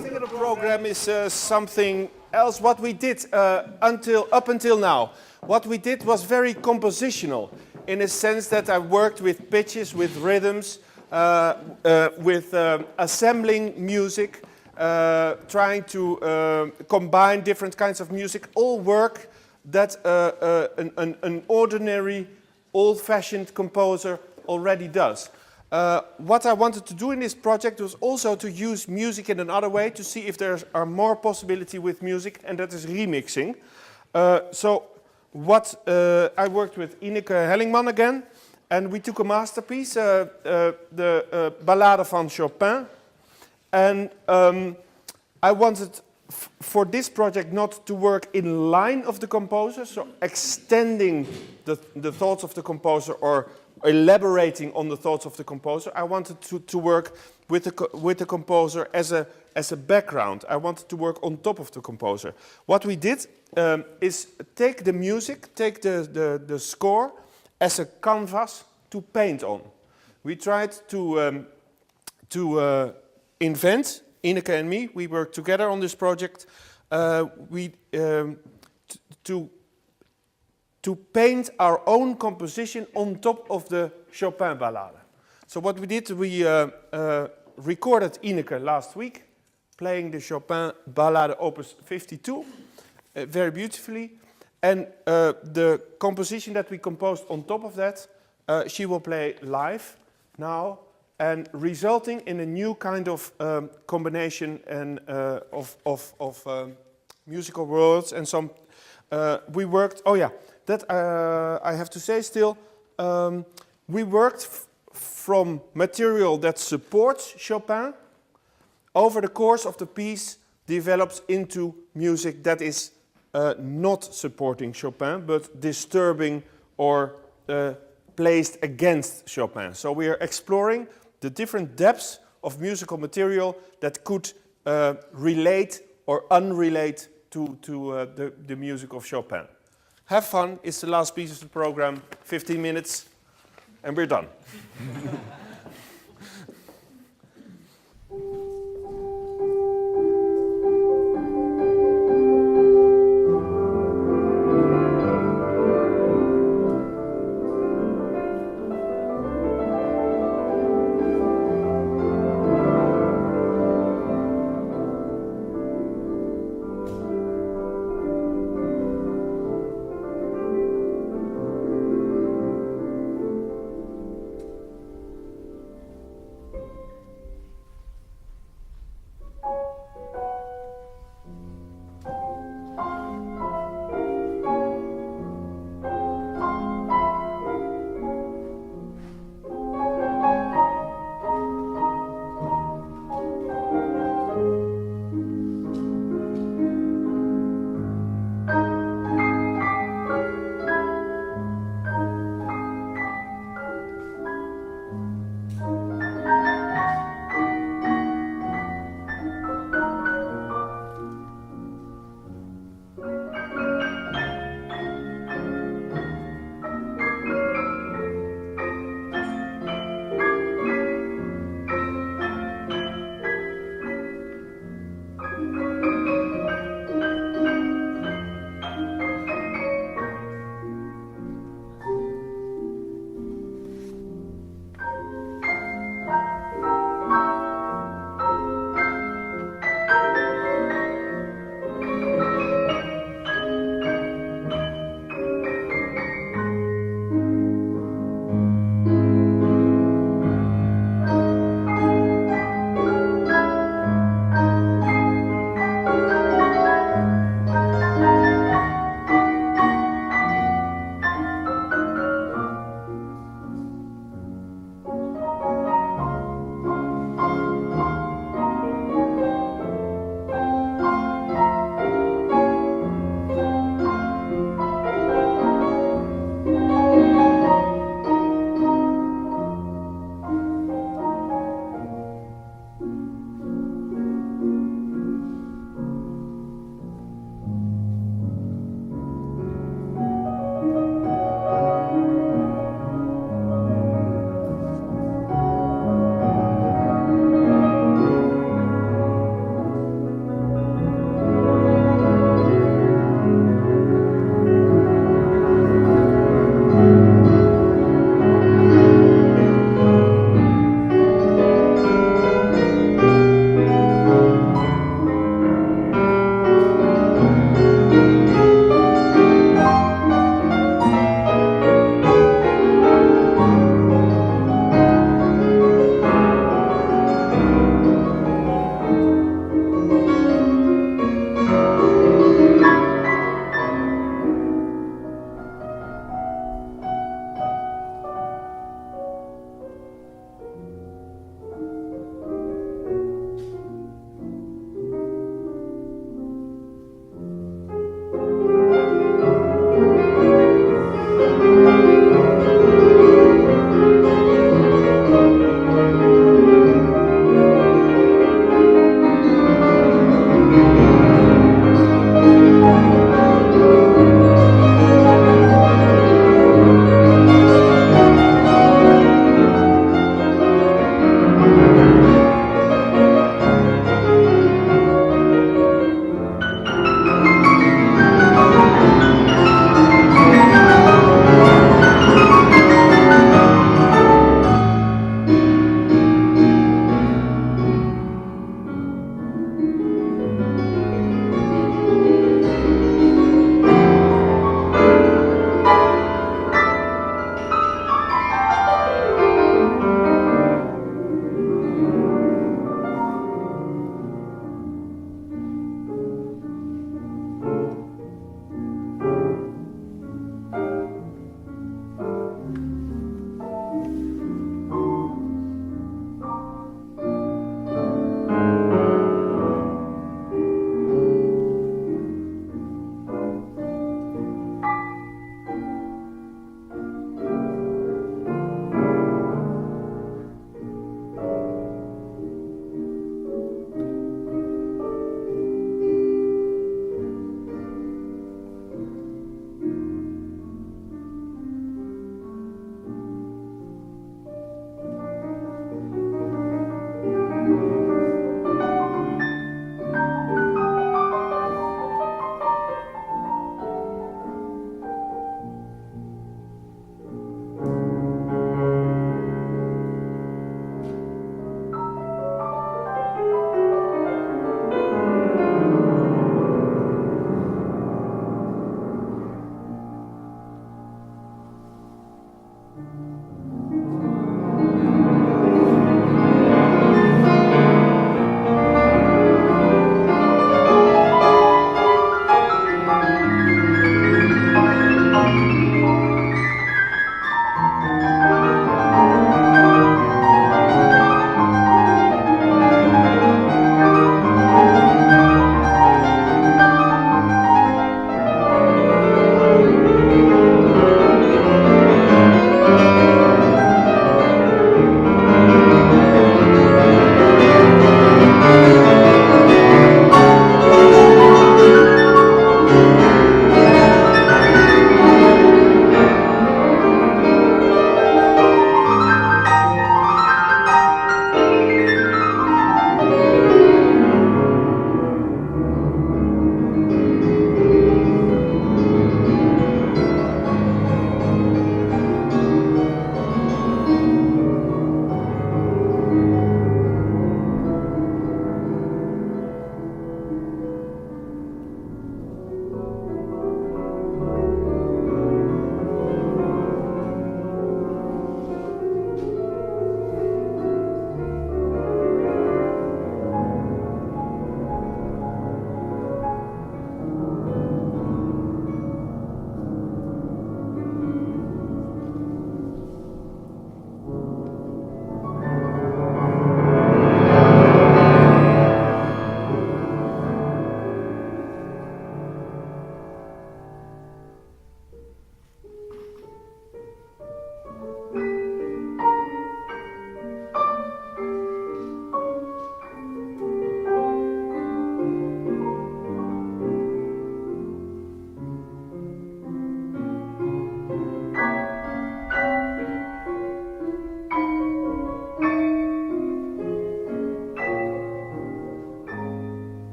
thing in the program is something else. What we did up until now, what we did was very compositional, in a sense that I worked with pitches, with rhythms, with assembling music, trying to combine different kinds of music, all work that an ordinary, old-fashioned composer already does. What I wanted to do in this project was also to use music in another way, to see if there are more possibilities with music, and that is remixing. So what I worked with Ineke Hellingman again, and we took a masterpiece, the Ballade van Chopin, and I wanted for this project not to work in line of the composer, so extending the thoughts of the composer or elaborating on the thoughts of the composer. I wanted to work with the composer as a background. I wanted to work on top of the composer. What we did is take the music, take the score as a canvas to paint on. We tried to invent, Ineke and me, we worked together on this project, to paint our own composition on top of the Chopin Ballade. So what we did, we recorded Ineke last week, playing the Chopin Ballade Opus 52, very beautifully. And the composition that we composed on top of that, she will play live now, and resulting in a new kind of combination and of musical words and some. We worked. Oh yeah, that I have to say still. We worked from material that supports Chopin. Over the course of the piece, develops into music that is not supporting Chopin, but disturbing or placed against Chopin. So we are exploring the different depths of musical material that could relate or unrelate to the music of Chopin. Have fun, it's the last piece of the program, 15 minutes, and we're done.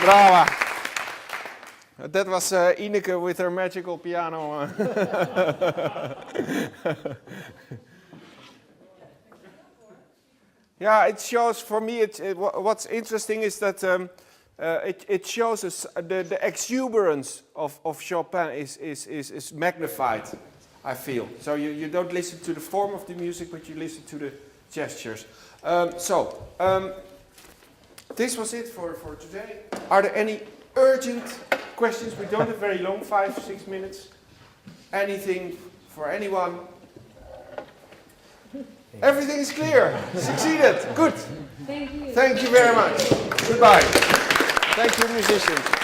Brava. That was Ineke with her magical piano. Yeah, it shows for me. What's interesting is that it shows us the exuberance of Chopin is magnified. I feel so. You don't listen to the form of the music, but you listen to the gestures. This was it for today. Are there any urgent questions? We don't have very long, 5-6 minutes. Anything for anyone? Everything is clear. Succeeded. Good. Thank you. Thank you very much. Goodbye. Thank you, musicians.